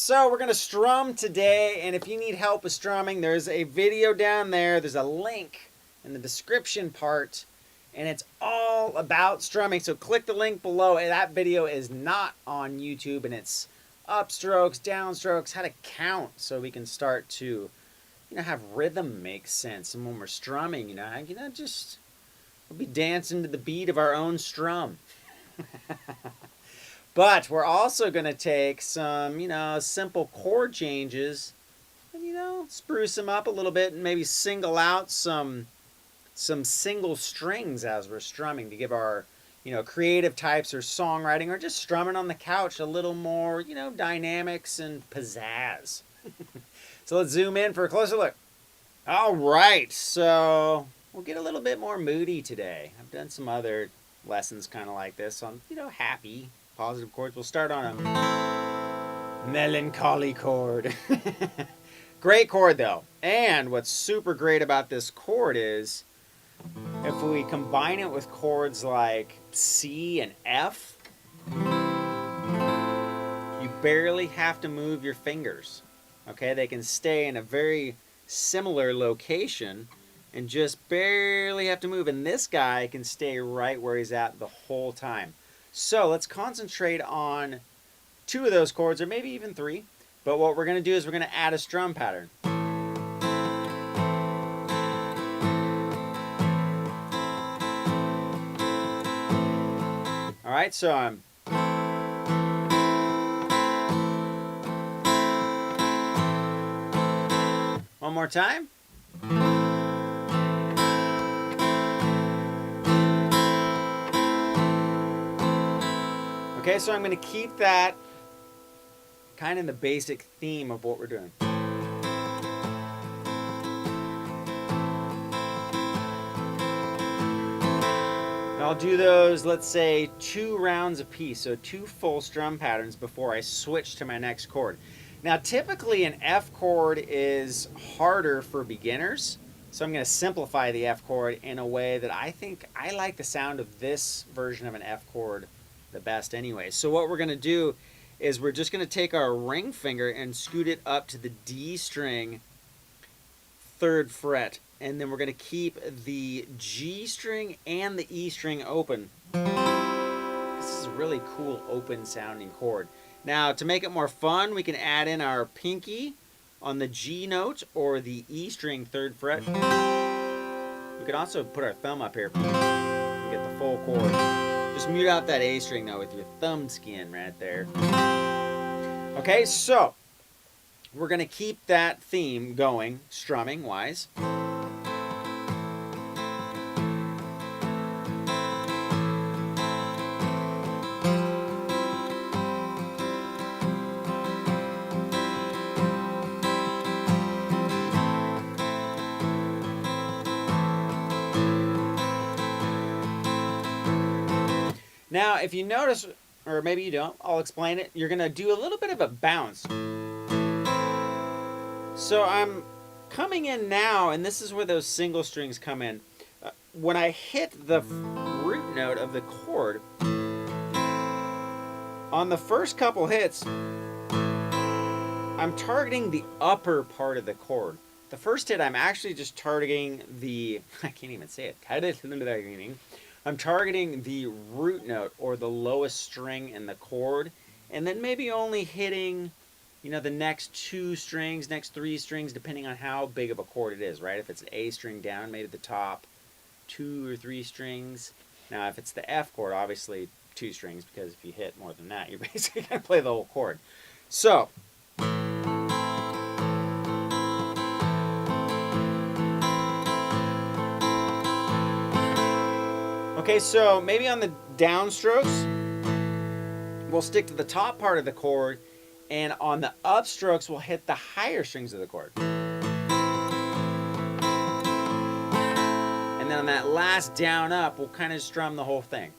So we're going to strum today, and if you need help with strumming, there's a video down there. There's a link in the description part, and it's all about strumming. So click the link below. That video is not on YouTube, and it's upstrokes, downstrokes, how to count so we can start to, have rhythm make sense. And when we're strumming, just we'll be dancing to the beat of our own strum. But we're also going to take some, simple chord changes and, spruce them up a little bit and maybe single out some single strings as we're strumming to give our, creative types or songwriting or just strumming on the couch a little more, dynamics and pizzazz. So let's zoom in for a closer look. All right, so we'll get a little bit more moody today. I've done some other lessons kind of like this on, happy, positive chords. We'll start on a melancholy chord. Great chord though. And what's super great about this chord is if we combine it with chords like C and F, you barely have to move your fingers. Okay, they can stay in a very similar location and just barely have to move. And this guy can stay right where he's at the whole time. So let's concentrate on two of those chords, or maybe even three. But what we're going to do is we're going to add a strum pattern. All right, so I'm one more time. Okay, so I'm going to keep that kind of in the basic theme of what we're doing. I'll do those, let's say, 2 rounds apiece, so 2 full strum patterns before I switch to my next chord. Now, typically an F chord is harder for beginners, so I'm going to simplify the F chord in a way that I think I like the sound of this version of an F chord the best anyway. So what we're going to do is we're just going to take our ring finger and scoot it up to the D string 3rd fret, and then we're going to keep the G string and the E string open. This is a really cool open sounding chord. Now, to make it more fun, we can add in our pinky on the G note or the E string 3rd fret. We can also put our thumb up here and get the full chord. Just mute out that A string though with your thumb skin right there. Okay, so we're going to keep that theme going, strumming wise. Now, if you notice, or maybe you don't, I'll explain it. You're going to do a little bit of a bounce. So I'm coming in now, and this is where those single strings come in. When I hit the root note of the chord, on the first couple hits, I'm targeting the upper part of the chord. The first hit, I'm actually just targeting the, I can't even say it, I'm targeting the root note or the lowest string in the chord, and then maybe only hitting, the next 2 strings, next 3 strings, depending on how big of a chord it is, right? If it's an A string down, maybe the top 2 or 3 strings. Now, if it's the F chord, obviously 2 strings, because if you hit more than that, you're basically going to play the whole chord. So, okay, so maybe on the downstrokes, we'll stick to the top part of the chord, and on the upstrokes, we'll hit the higher strings of the chord. And then on that last down up, we'll kind of strum the whole thing.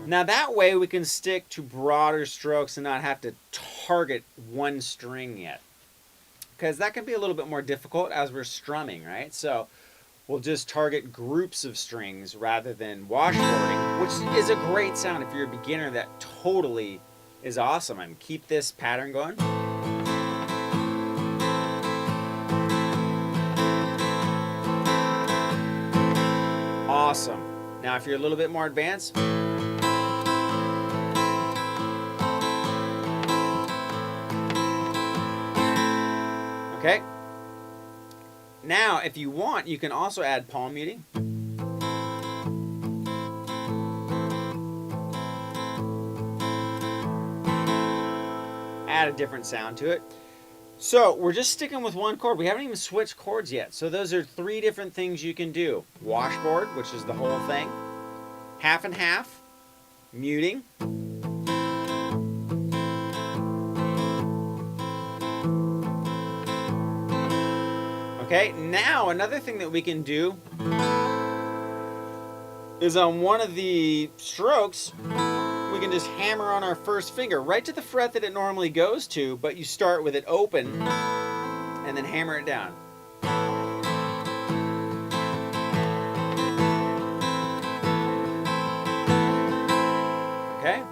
Now that way we can stick to broader strokes and not have to target one string yet, because that can be a little bit more difficult as we're strumming, right? So will just target groups of strings rather than washboarding, which is a great sound. If you're a beginner, that totally is awesome. I mean, keep this pattern going. Awesome. Now, if you're a little bit more advanced, okay. Now, if you want, you can also add palm muting. Add a different sound to it. So we're just sticking with one chord. We haven't even switched chords yet. So those are 3 different things you can do. Washboard, which is the whole thing. Half and half. Muting. Okay, now another thing that we can do is on one of the strokes, we can just hammer on our first finger right to the fret that it normally goes to, but you start with it open and then hammer it down. Okay?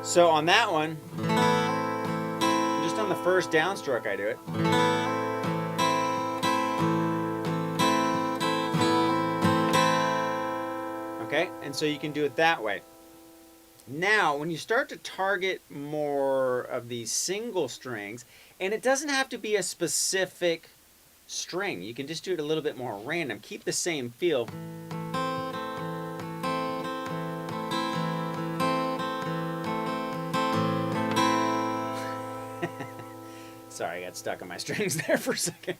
So on that one, just on the first downstroke I do it. Okay, and so you can do it that way. Now, when you start to target more of these single strings, and it doesn't have to be a specific string, you can just do it a little bit more random. Keep the same feel. Sorry, I got stuck on my strings there for a second.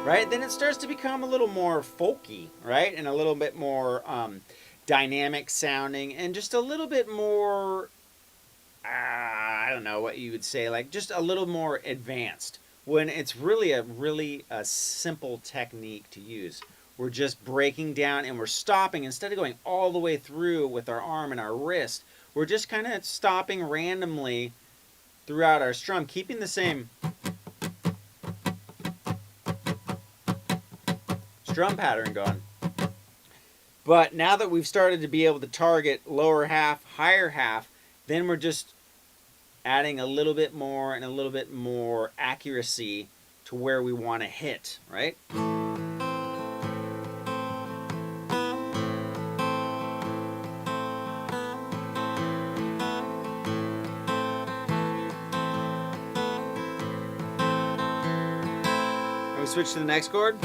Right? Then it starts to become a little more folky, right? And a little bit more dynamic sounding and just a little bit more, I don't know what you would say, like just a little more advanced when it's really a simple technique to use. We're just breaking down and we're stopping. Instead of going all the way through with our arm and our wrist, we're just kind of stopping randomly throughout our strum, keeping the same drum pattern going. But now that we've started to be able to target lower half, higher half, then we're just adding a little bit more and a little bit more accuracy to where we want to hit, right? And we switch to the next chord.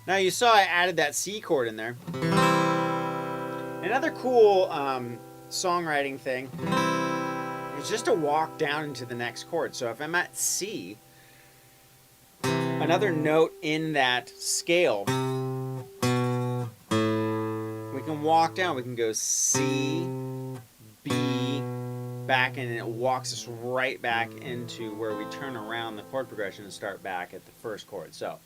Now you saw I added that C chord in there. Another cool songwriting thing is just to walk down into the next chord. So if I'm at C, another note in that scale, we can walk down. We can go C, B, back, and it walks us right back into where we turn around the chord progression and start back at the first chord. So.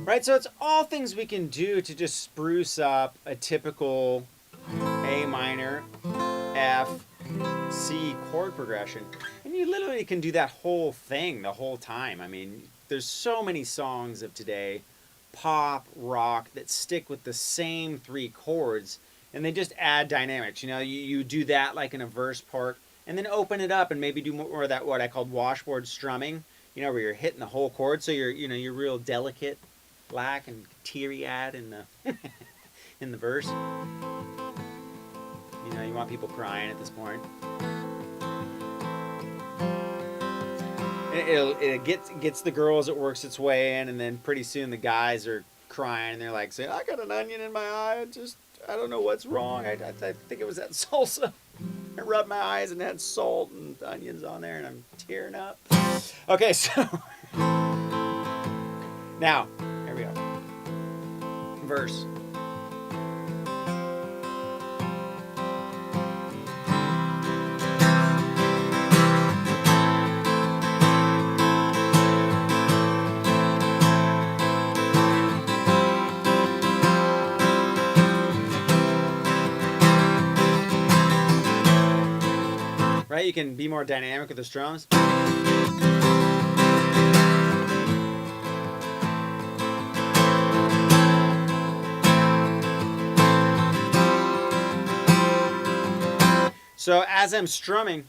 Right, so it's all things we can do to just spruce up a typical A minor, F, C chord progression. And you literally can do that whole thing the whole time. I mean, there's so many songs of today pop, rock that stick with the same 3 chords, and they just add dynamics. You know, you do that like in a verse part, and then open it up and maybe do more of that what I called washboard strumming. You know, where you're hitting the whole chord, so you're real delicate, black and teary-eyed in the in the verse. You know, you want people crying at this point. It gets the girls, it works its way in, and then pretty soon the guys are crying and they're like saying, I got an onion in my eye, I don't know what's wrong. I think it was that salsa. I rubbed my eyes and had salt and onions on there and I'm tearing up. Okay, so now, here we go. Verse. Right, you can be more dynamic with the strums. So as I'm strumming,